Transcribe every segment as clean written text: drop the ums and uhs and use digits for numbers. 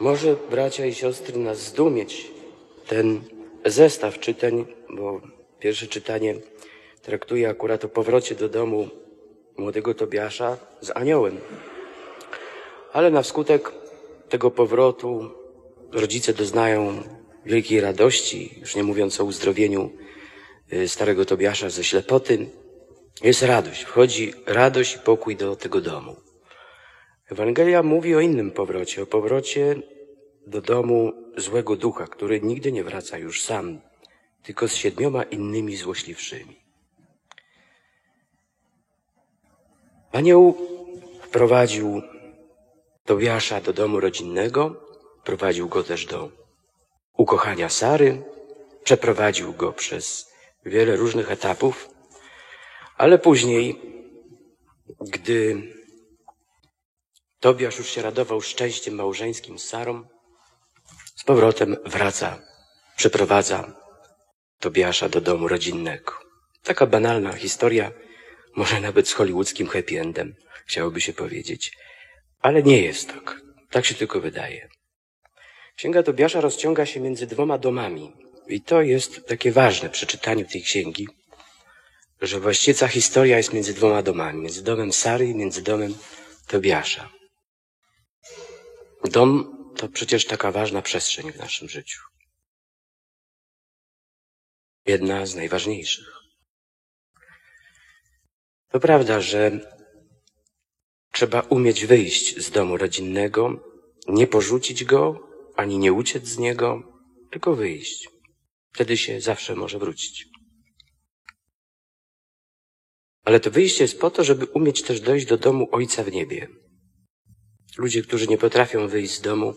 Może, bracia i siostry, nas zdumieć ten zestaw czytań, bo pierwsze czytanie traktuje akurat o powrocie do domu młodego Tobiasza z aniołem. Ale na skutek tego powrotu rodzice doznają wielkiej radości, już nie mówiąc o uzdrowieniu starego Tobiasza ze ślepoty. Jest radość, wchodzi radość i pokój do tego domu. Ewangelia mówi o innym powrocie, o powrocie do domu złego ducha, który nigdy nie wraca już sam, tylko z 7 innymi złośliwszymi. Anioł wprowadził Tobiasza do domu rodzinnego, prowadził go też do ukochania Sary, przeprowadził go przez wiele różnych etapów, ale później, gdy Tobiasz już się radował szczęściem małżeńskim z Sarą, z powrotem wraca, przeprowadza Tobiasza do domu rodzinnego. Taka banalna historia, może nawet z hollywoodzkim happy endem, chciałoby się powiedzieć. Ale nie jest tak. Tak się tylko wydaje. Księga Tobiasza rozciąga się między 2 domami. I to jest takie ważne przy czytaniu tej księgi, że właściwie cała historia jest między 2 domami. Między domem Sary i między domem Tobiasza. Dom to przecież taka ważna przestrzeń w naszym życiu. Jedna z najważniejszych. To prawda, że trzeba umieć wyjść z domu rodzinnego, nie porzucić go, ani nie uciec z niego, tylko wyjść. Wtedy się zawsze może wrócić. Ale to wyjście jest po to, żeby umieć też dojść do domu Ojca w niebie. Ludzie, którzy nie potrafią wyjść z domu,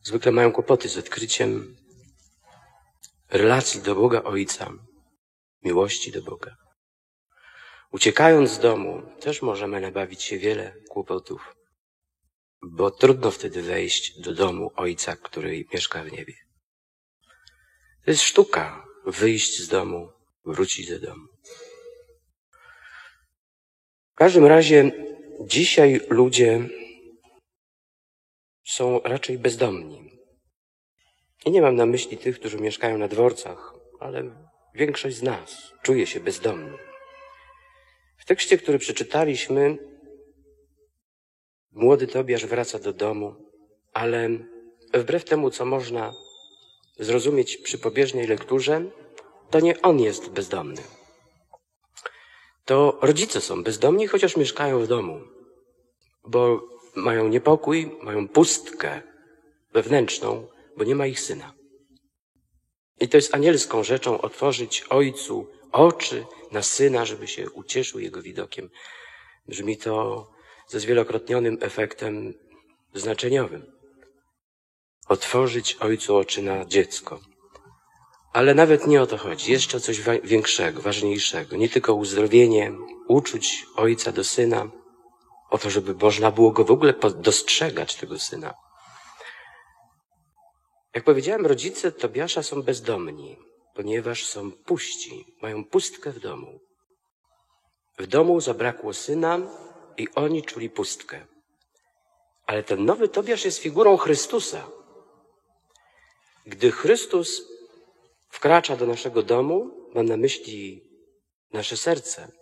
zwykle mają kłopoty z odkryciem relacji do Boga Ojca, miłości do Boga. Uciekając z domu też możemy nabawić się wiele kłopotów, bo trudno wtedy wejść do domu Ojca, który mieszka w niebie. To jest sztuka wyjść z domu, wrócić do domu. W każdym razie dzisiaj ludzie są raczej bezdomni. I nie mam na myśli tych, którzy mieszkają na dworcach, ale większość z nas czuje się bezdomny. W tekście, który przeczytaliśmy, młody Tobiasz wraca do domu, ale wbrew temu, co można zrozumieć przy pobieżnej lekturze, to nie on jest bezdomny. To rodzice są bezdomni, chociaż mieszkają w domu, bo mają niepokój, mają pustkę wewnętrzną, bo nie ma ich syna. I to jest anielską rzeczą otworzyć ojcu oczy na syna, żeby się ucieszył jego widokiem. Brzmi to ze zwielokrotnionym efektem znaczeniowym. Otworzyć ojcu oczy na dziecko. Ale nawet nie o to chodzi. Jeszcze o coś większego, ważniejszego. Nie tylko uzdrowienie, uczuć ojca do syna, o to, żeby można było go w ogóle dostrzegać, tego syna. Jak powiedziałem, rodzice Tobiasza są bezdomni, ponieważ są puści, mają pustkę w domu. W domu zabrakło syna i oni czuli pustkę. Ale ten nowy Tobiasz jest figurą Chrystusa. Gdy Chrystus wkracza do naszego domu, mam na myśli nasze serce,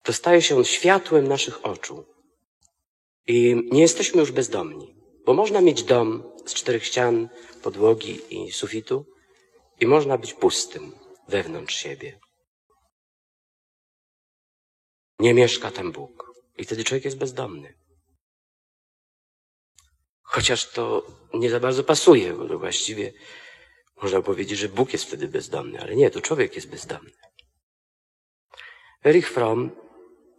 to staje się on światłem naszych oczu. I nie jesteśmy już bezdomni, bo można mieć dom z 4 ścian, podłogi i sufitu i można być pustym wewnątrz siebie. Nie mieszka tam Bóg. I wtedy człowiek jest bezdomny. Chociaż to nie za bardzo pasuje, bo to właściwie można powiedzieć, że Bóg jest wtedy bezdomny, ale nie, to człowiek jest bezdomny. Erich Fromm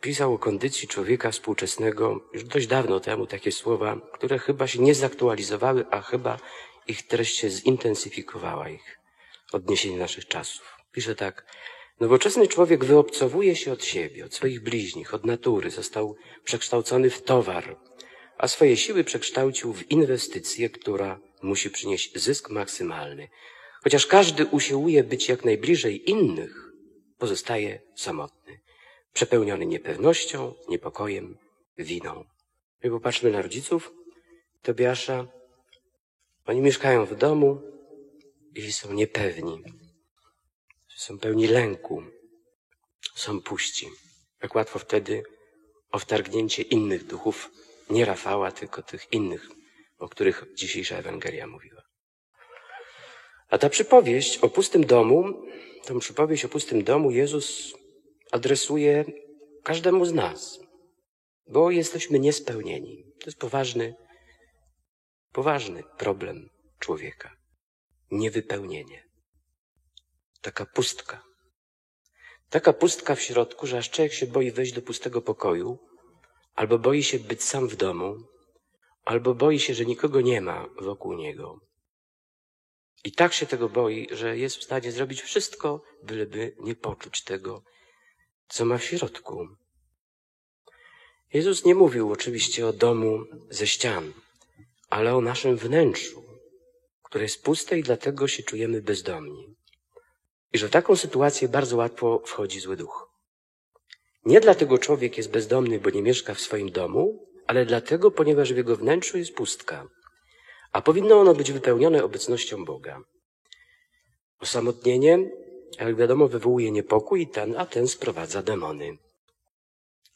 pisał o kondycji człowieka współczesnego już dość dawno temu takie słowa, które chyba się nie zaktualizowały, a chyba ich treść się zintensyfikowała, ich odniesienie naszych czasów. Pisze tak: nowoczesny człowiek wyobcowuje się od siebie, od swoich bliźnich, od natury, został przekształcony w towar, a swoje siły przekształcił w inwestycję, która musi przynieść zysk maksymalny. Chociaż każdy usiłuje być jak najbliżej innych, pozostaje samotny, przepełniony niepewnością, niepokojem, winą. I popatrzmy na rodziców Tobiasza. Oni mieszkają w domu i są niepewni. Są pełni lęku. Są puści. Jak łatwo wtedy o wtargnięcie innych duchów, nie Rafała, tylko tych innych, o których dzisiejsza Ewangelia mówiła. A ta przypowieść o pustym domu, tą przypowieść o pustym domu Jezus adresuje każdemu z nas, bo jesteśmy niespełnieni. To jest poważny problem człowieka. Niewypełnienie. Taka pustka. Taka pustka w środku, że aż człowiek się boi wejść do pustego pokoju, albo boi się być sam w domu, albo boi się, że nikogo nie ma wokół niego. I tak się tego boi, że jest w stanie zrobić wszystko, byleby nie poczuć tego, co ma w środku. Jezus nie mówił oczywiście o domu ze ścian, ale o naszym wnętrzu, które jest puste i dlatego się czujemy bezdomni. I że w taką sytuację bardzo łatwo wchodzi zły duch. Nie dlatego człowiek jest bezdomny, bo nie mieszka w swoim domu, ale dlatego, ponieważ w jego wnętrzu jest pustka. A powinno ono być wypełnione obecnością Boga. Osamotnienie, jak wiadomo, wywołuje niepokój, a ten sprowadza demony.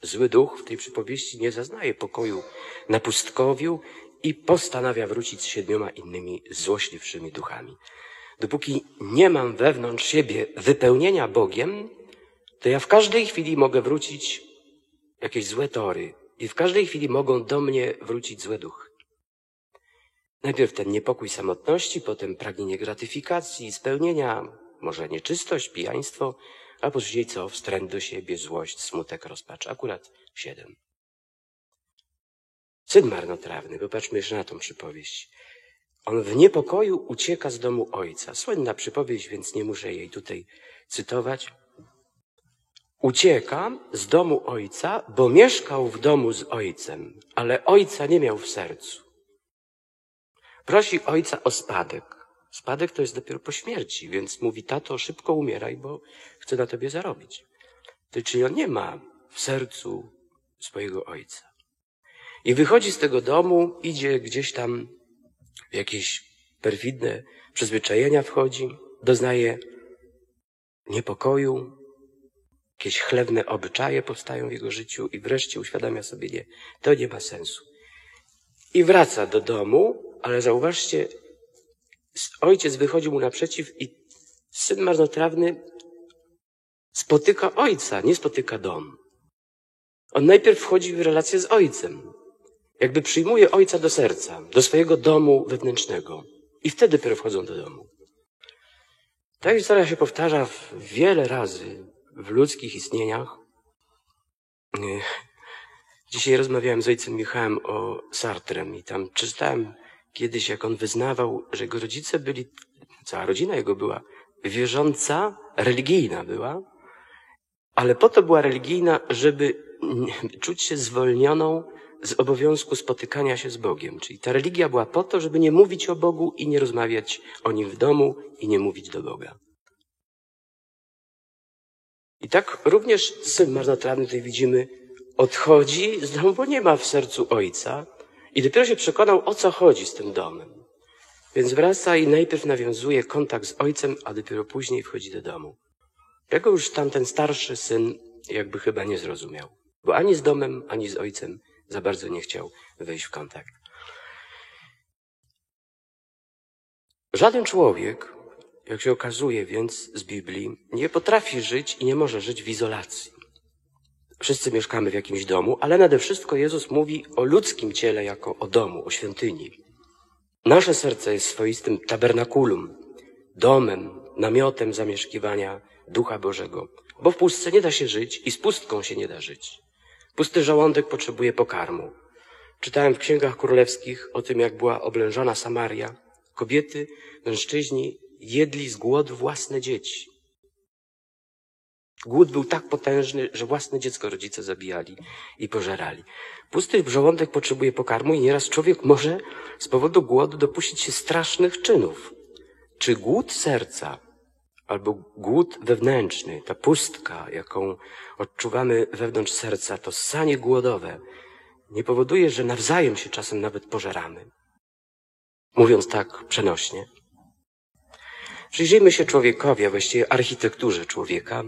Zły duch w tej przypowieści nie zaznaje pokoju na pustkowiu i postanawia wrócić z 7 innymi złośliwszymi duchami. Dopóki nie mam wewnątrz siebie wypełnienia Bogiem, to ja w każdej chwili mogę wrócić jakieś złe tory i w każdej chwili mogą do mnie wrócić złe duchy. Najpierw ten niepokój samotności, potem pragnienie gratyfikacji, spełnienia, może nieczystość, pijaństwo, a później co? Wstręt do siebie, złość, smutek, rozpacz. Akurat 7. Syn marnotrawny, popatrzmy jeszcze na tą przypowieść. On w niepokoju ucieka z domu ojca. Słynna przypowieść, więc nie muszę jej tutaj cytować. Ucieka z domu ojca, bo mieszkał w domu z ojcem, ale ojca nie miał w sercu. Prosi ojca o spadek. Spadek to jest dopiero po śmierci, więc mówi: tato, szybko umieraj, bo chcę na tobie zarobić. Czyli on nie ma w sercu swojego ojca. I wychodzi z tego domu, idzie gdzieś tam w jakieś perfidne przyzwyczajenia wchodzi, doznaje niepokoju, jakieś chlebne obyczaje powstają w jego życiu i wreszcie uświadamia sobie: nie, to nie ma sensu. I wraca do domu, ale zauważcie, ojciec wychodzi mu naprzeciw i syn marnotrawny spotyka ojca, nie spotyka dom. On najpierw wchodzi w relację z ojcem. Jakby przyjmuje ojca do serca, do swojego domu wewnętrznego. I wtedy dopiero wchodzą do domu. Ta historia się powtarza wiele razy w ludzkich istnieniach. Dzisiaj rozmawiałem z ojcem Michałem o Sartrem i tam czytałem kiedyś, jak on wyznawał, że jego rodzice byli, cała rodzina jego była wierząca, religijna była, ale po to była religijna, żeby czuć się zwolnioną z obowiązku spotykania się z Bogiem. Czyli ta religia była po to, żeby nie mówić o Bogu i nie rozmawiać o Nim w domu i nie mówić do Boga. I tak również syn marnotrawny, tutaj widzimy, odchodzi z domu, bo nie ma w sercu ojca i dopiero się przekonał, o co chodzi z tym domem. Więc wraca i najpierw nawiązuje kontakt z ojcem, a dopiero później wchodzi do domu. Tego już tamten starszy syn jakby chyba nie zrozumiał, bo ani z domem, ani z ojcem za bardzo nie chciał wejść w kontakt. Żaden człowiek, jak się okazuje więc z Biblii, nie potrafi żyć i nie może żyć w izolacji. Wszyscy mieszkamy w jakimś domu, ale nade wszystko Jezus mówi o ludzkim ciele jako o domu, o świątyni. Nasze serce jest swoistym tabernakulum, domem, namiotem zamieszkiwania Ducha Bożego, bo w pustce nie da się żyć i z pustką się nie da żyć. Pusty żołądek potrzebuje pokarmu. Czytałem w księgach królewskich o tym, jak była oblężona Samaria. Kobiety, mężczyźni jedli z głodu własne dzieci. Głód był tak potężny, że własne dziecko rodzice zabijali i pożerali. Pusty żołądek potrzebuje pokarmu i nieraz człowiek może z powodu głodu dopuścić się strasznych czynów. Czy głód serca albo głód wewnętrzny, ta pustka, jaką odczuwamy wewnątrz serca, to ssanie głodowe, nie powoduje, że nawzajem się czasem nawet pożeramy? mówiąc tak przenośnie. Przyjrzyjmy się człowiekowi, a właściwie architekturze człowieka.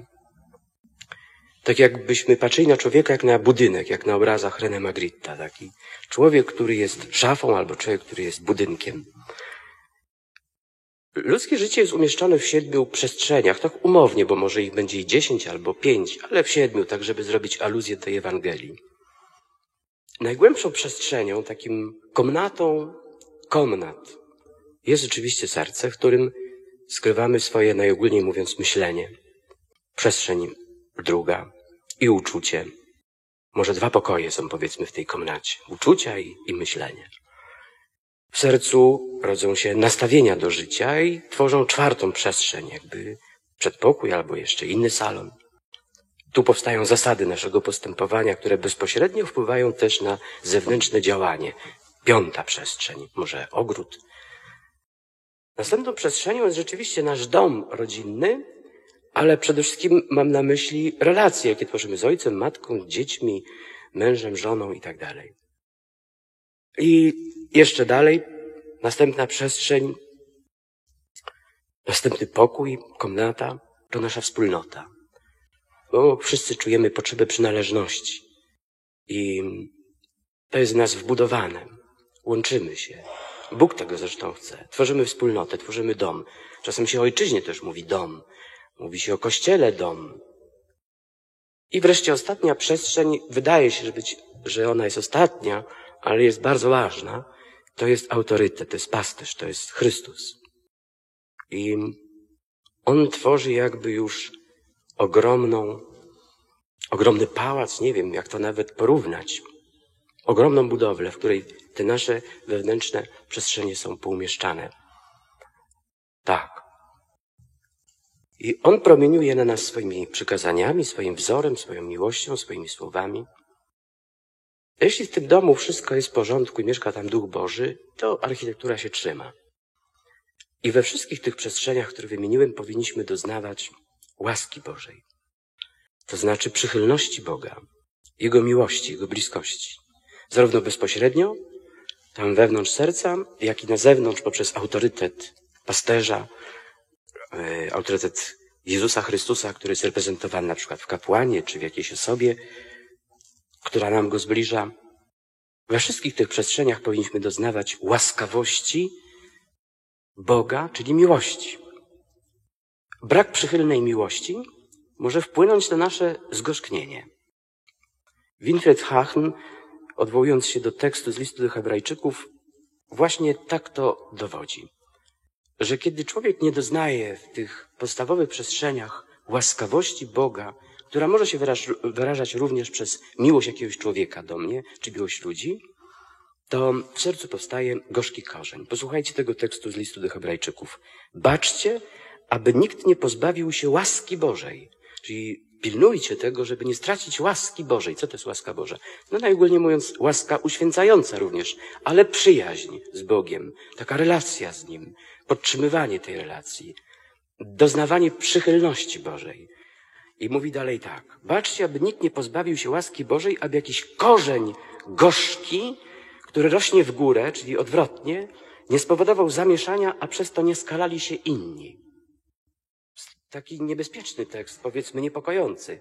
Tak jakbyśmy patrzyli na człowieka jak na budynek, jak na obrazach René Magritta. Taki człowiek, który jest szafą, albo człowiek, który jest budynkiem. Ludzkie życie jest umieszczone w 7 przestrzeniach, tak umownie, bo może ich będzie i 10 albo 5, ale w 7, tak żeby zrobić aluzję do Ewangelii. Najgłębszą przestrzenią, takim komnatą komnat, jest oczywiście serce, w którym skrywamy swoje, najogólniej mówiąc, myślenie. Przestrzeń druga i uczucie. Może 2 pokoje są, powiedzmy, w tej komnacie. Uczucia i myślenie. W sercu rodzą się nastawienia do życia i tworzą 4. przestrzeń, jakby przedpokój albo jeszcze inny salon. Tu powstają zasady naszego postępowania, które bezpośrednio wpływają też na zewnętrzne działanie. 5. przestrzeń, może ogród. Następną przestrzenią jest rzeczywiście nasz dom rodzinny, ale przede wszystkim mam na myśli relacje, jakie tworzymy z ojcem, matką, dziećmi, mężem, żoną i tak dalej. I jeszcze dalej, następna przestrzeń, następny pokój, komnata, to nasza wspólnota. Bo wszyscy czujemy potrzebę przynależności. I to jest w nas wbudowane. Łączymy się. Bóg tego zresztą chce. Tworzymy wspólnotę, tworzymy dom. Czasem się o ojczyźnie też mówi dom. Mówi się o kościele dom. I wreszcie ostatnia przestrzeń, wydaje się, że ona jest ostatnia, ale jest bardzo ważna. To jest autorytet, to jest pasterz, to jest Chrystus. I On tworzy jakby już ogromny pałac, nie wiem jak to nawet porównać. Ogromną budowlę, w której te nasze wewnętrzne przestrzenie są poumieszczane. Tak. I On promieniuje na nas swoimi przykazaniami, swoim wzorem, swoją miłością, swoimi słowami. Jeśli w tym domu wszystko jest w porządku i mieszka tam Duch Boży, to architektura się trzyma. I we wszystkich tych przestrzeniach, które wymieniłem, powinniśmy doznawać łaski Bożej. To znaczy przychylności Boga, Jego miłości, Jego bliskości. Zarówno bezpośrednio, tam wewnątrz serca, jak i na zewnątrz poprzez autorytet pasterza, autorytet Jezusa Chrystusa, który jest reprezentowany na przykład w kapłanie, czy w jakiejś osobie, która nam Go zbliża. We wszystkich tych przestrzeniach powinniśmy doznawać łaskawości Boga, czyli miłości. Brak przychylnej miłości może wpłynąć na nasze zgorzknienie. Winfried Hachen, odwołując się do tekstu z listu do Hebrajczyków, właśnie tak to dowodzi, że kiedy człowiek nie doznaje w tych podstawowych przestrzeniach łaskawości Boga, która może się wyrażać również przez miłość jakiegoś człowieka do mnie, czy miłość ludzi, to w sercu powstaje gorzki korzeń. Posłuchajcie tego tekstu z listu do Hebrajczyków. Baczcie, aby nikt nie pozbawił się łaski Bożej. Czyli pilnujcie tego, żeby nie stracić łaski Bożej. Co to jest łaska Boża? No najogólniej mówiąc, łaska uświęcająca również, ale przyjaźń z Bogiem, taka relacja z Nim, podtrzymywanie tej relacji, doznawanie przychylności Bożej. I mówi dalej tak. Baczcie, aby nikt nie pozbawił się łaski Bożej, aby jakiś korzeń gorzki, który rośnie w górę, czyli odwrotnie, nie spowodował zamieszania, a przez to nie skalali się inni. Taki niebezpieczny tekst, powiedzmy niepokojący.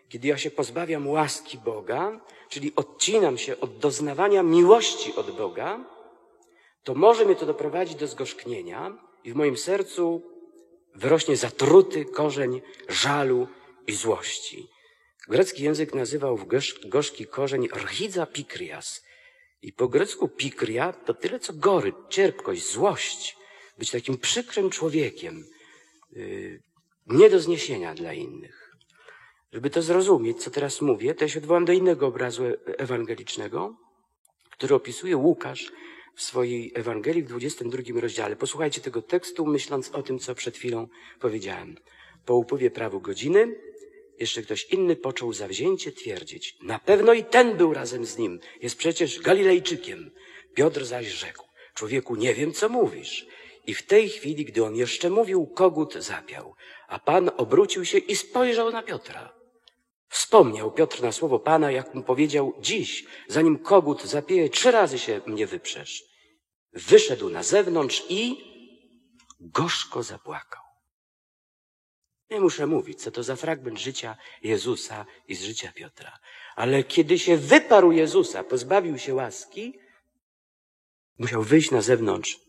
Kiedy ja się pozbawiam łaski Boga, czyli odcinam się od doznawania miłości od Boga, to może mnie to doprowadzić do zgorzknienia i w moim sercu wyrośnie zatruty korzeń żalu i złości. Grecki język nazywał gorzki korzeń rhidza pikrias. I po grecku pikria to tyle co gorycz, cierpkość, złość. Być takim przykrym człowiekiem, nie do zniesienia dla innych. Żeby to zrozumieć, co teraz mówię, to ja się odwołam do innego obrazu ewangelicznego, który opisuje Łukasz w swojej Ewangelii w 22 rozdziale. Posłuchajcie tego tekstu, myśląc o tym, co przed chwilą powiedziałem. Po upływie prawie godziny jeszcze ktoś inny począł zawzięcie twierdzić. Na pewno i ten był razem z nim. Jest przecież Galilejczykiem. Piotr zaś rzekł. Człowieku, nie wiem, co mówisz. I w tej chwili, gdy on jeszcze mówił, kogut zapiał. A Pan obrócił się i spojrzał na Piotra. Wspomniał Piotr na słowo Pana, jak mu powiedział, dziś, zanim kogut zapieje, 3 razy się mnie wyprzesz. wyszedł na zewnątrz i gorzko zapłakał. Nie muszę mówić, co to za fragment życia Jezusa i z życia Piotra. Ale kiedy się wyparł Jezusa, pozbawił się łaski, musiał wyjść na zewnątrz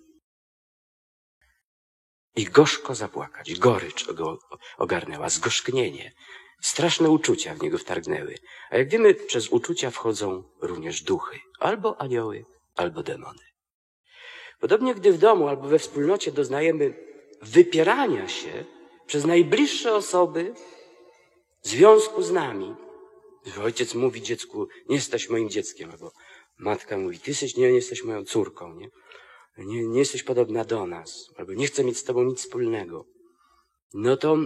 i gorzko zapłakać. Gorycz go ogarnęła, zgorzknienie. Straszne uczucia w niego wtargnęły. A jak wiemy, przez uczucia wchodzą również duchy. Albo anioły, albo demony. Podobnie gdy w domu albo we wspólnocie doznajemy wypierania się przez najbliższe osoby w związku z nami. Ojciec mówi dziecku, nie jesteś moim dzieckiem, albo matka mówi, ty nie jesteś moją córką, nie jesteś podobna do nas, albo nie chcę mieć z tobą nic wspólnego. No to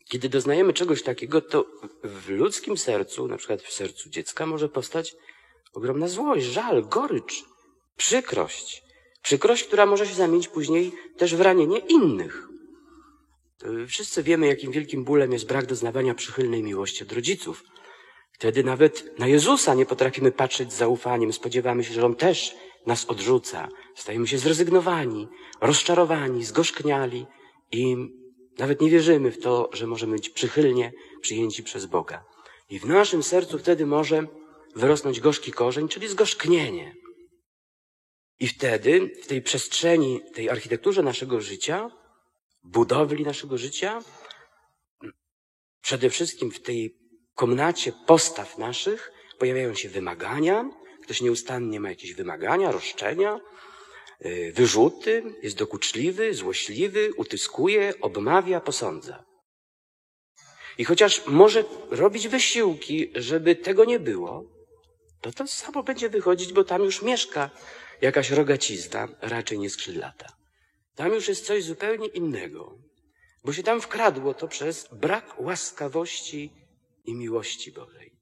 kiedy doznajemy czegoś takiego, to w ludzkim sercu, na przykład w sercu dziecka, może powstać ogromna złość, żal, gorycz, przykrość. Przykrość, która może się zamienić później też w ranienie innych. Wszyscy wiemy, jakim wielkim bólem jest brak doznawania przychylnej miłości od rodziców. Wtedy nawet na Jezusa nie potrafimy patrzeć z zaufaniem. Spodziewamy się, że On też nas odrzuca. Stajemy się zrezygnowani, rozczarowani, zgorzkniali i nawet nie wierzymy w to, że możemy być przychylnie przyjęci przez Boga. I w naszym sercu wtedy może wyrosnąć gorzki korzeń, czyli zgorzknienie. I wtedy w tej przestrzeni, tej architekturze naszego życia, budowli naszego życia, przede wszystkim w tej komnacie postaw naszych pojawiają się wymagania. Ktoś nieustannie ma jakieś wymagania, roszczenia, wyrzuty, jest dokuczliwy, złośliwy, utyskuje, obmawia, posądza. I chociaż może robić wysiłki, żeby tego nie było, to samo będzie wychodzić, bo tam już mieszka jakaś rogacizna, raczej nie skrzydlata. Tam już jest coś zupełnie innego, bo się tam wkradło to przez brak łaskawości i miłości Bożej.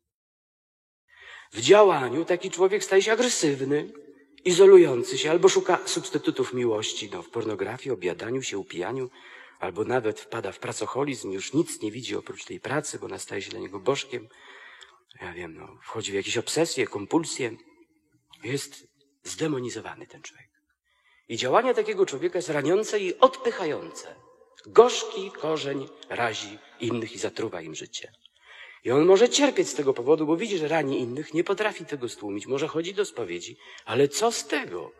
W działaniu taki człowiek staje się agresywny, izolujący się, albo szuka substytutów miłości, w pornografii, objadaniu się, upijaniu, albo nawet wpada w pracoholizm, już nic nie widzi oprócz tej pracy, bo ona staje się dla niego bożkiem. Ja wiem, wchodzi w jakieś obsesje, kompulsje. Jest zdemonizowany ten człowiek. I działanie takiego człowieka jest raniące i odpychające. Gorzki korzeń razi innych i zatruwa im życie. I on może cierpieć z tego powodu, bo widzi, że rani innych, nie potrafi tego stłumić, może chodzi do spowiedzi, ale co z tego?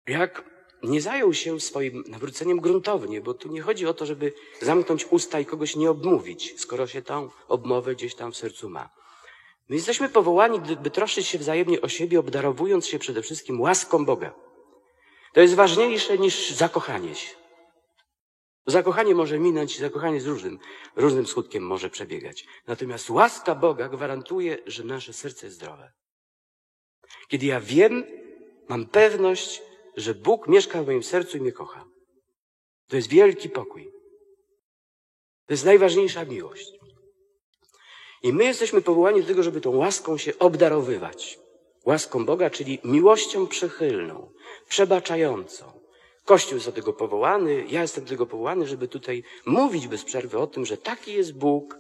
Jak nie zajął się swoim nawróceniem gruntownie, bo tu nie chodzi o to, żeby zamknąć usta i kogoś nie obmówić, skoro się tą obmowę gdzieś tam w sercu ma. My jesteśmy powołani, by troszczyć się wzajemnie o siebie, obdarowując się przede wszystkim łaską Boga. To jest ważniejsze niż zakochanie się. Zakochanie może minąć, zakochanie z różnym skutkiem może przebiegać. Natomiast łaska Boga gwarantuje, że nasze serce jest zdrowe. Kiedy ja wiem, mam pewność, że Bóg mieszka w moim sercu i mnie kocha. To jest wielki pokój. To jest najważniejsza miłość. I my jesteśmy powołani do tego, żeby tą łaską się obdarowywać. Łaską Boga, czyli miłością przychylną, przebaczającą. Kościół jest do tego powołany, ja jestem do tego powołany, żeby tutaj mówić bez przerwy o tym, że taki jest Bóg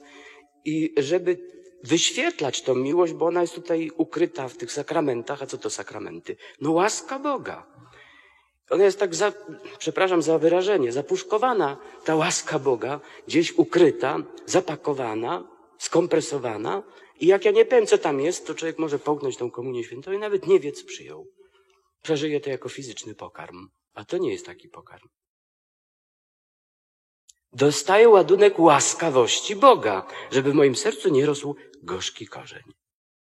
i żeby wyświetlać tą miłość, bo ona jest tutaj ukryta w tych sakramentach. A co to sakramenty? Łaska Boga. Ona jest tak, przepraszam za wyrażenie, zapuszkowana, ta łaska Boga, gdzieś ukryta, zapakowana, skompresowana i jak ja nie powiem, co tam jest, to człowiek może połknąć tą komunię świętą i nawet nie wie, co przyjął. Przeżyje to jako fizyczny pokarm, a to nie jest taki pokarm. Dostaję ładunek łaskawości Boga, żeby w moim sercu nie rosł gorzki korzeń.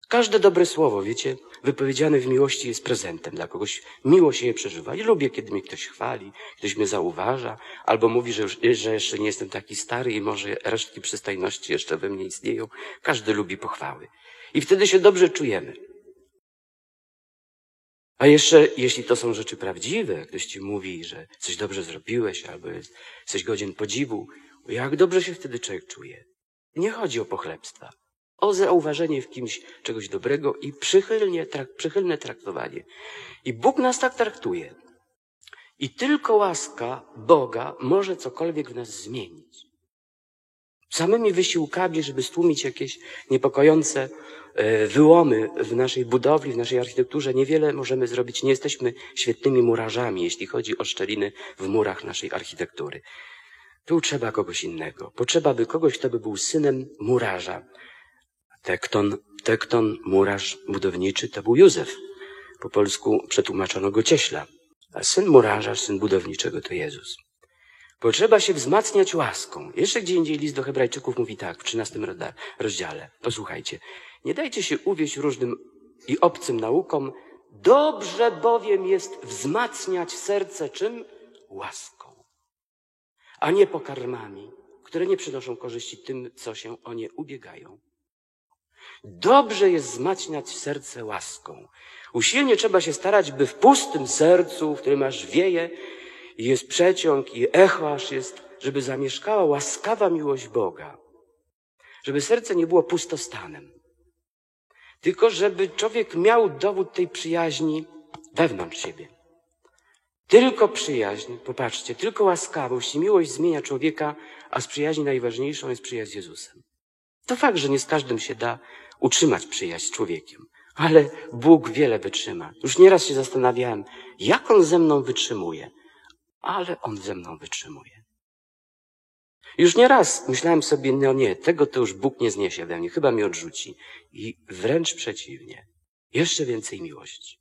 Każde dobre słowo, wiecie, wypowiedziane w miłości jest prezentem dla kogoś. Miło się je przeżywa i lubię, kiedy mnie ktoś chwali, ktoś mnie zauważa, albo mówi, że jeszcze nie jestem taki stary i może resztki przystojności jeszcze we mnie istnieją. Każdy lubi pochwały. I wtedy się dobrze czujemy. A jeszcze, jeśli to są rzeczy prawdziwe, ktoś ci mówi, że coś dobrze zrobiłeś, albo jesteś godzien podziwu, jak dobrze się wtedy człowiek czuje. Nie chodzi o pochlebstwa. O zauważenie w kimś czegoś dobrego i przychylne traktowanie. I Bóg nas tak traktuje. I tylko łaska Boga może cokolwiek w nas zmienić. Samymi wysiłkami, żeby stłumić jakieś niepokojące wyłomy w naszej budowli, w naszej architekturze. Niewiele możemy zrobić. Nie jesteśmy świetnymi murarzami, jeśli chodzi o szczeliny w murach naszej architektury. Tu trzeba kogoś innego. Potrzeba by kogoś, kto by był synem murarza. Tekton, murarz budowniczy, to był Józef. Po polsku przetłumaczono go cieśla. A syn murarza, syn budowniczego to Jezus. Potrzeba się wzmacniać łaską. Jeszcze gdzie indziej list do Hebrajczyków mówi tak, w 13 rozdziale. Posłuchajcie. Nie dajcie się uwieść różnym i obcym naukom. Dobrze bowiem jest wzmacniać serce czym? Łaską. A nie pokarmami, które nie przynoszą korzyści tym, co się o nie ubiegają. Dobrze jest wzmacniać serce łaską. Usilnie trzeba się starać, by w pustym sercu, w którym aż wieje i jest przeciąg i echo aż jest, żeby zamieszkała łaskawa miłość Boga. Żeby serce nie było pustostanem. Tylko żeby człowiek miał dowód tej przyjaźni wewnątrz siebie. Tylko przyjaźń, popatrzcie, tylko łaskawość i miłość zmienia człowieka, a z przyjaźni najważniejszą jest przyjaźń z Jezusem. To fakt, że nie z każdym się da utrzymać przyjaźń z człowiekiem, ale Bóg wiele wytrzyma. Już nieraz się zastanawiałem, jak On ze mną wytrzymuje, ale On ze mną wytrzymuje. Już nieraz myślałem sobie, no nie, tego to już Bóg nie zniesie we mnie, chyba mnie odrzuci. I wręcz przeciwnie, jeszcze więcej miłości.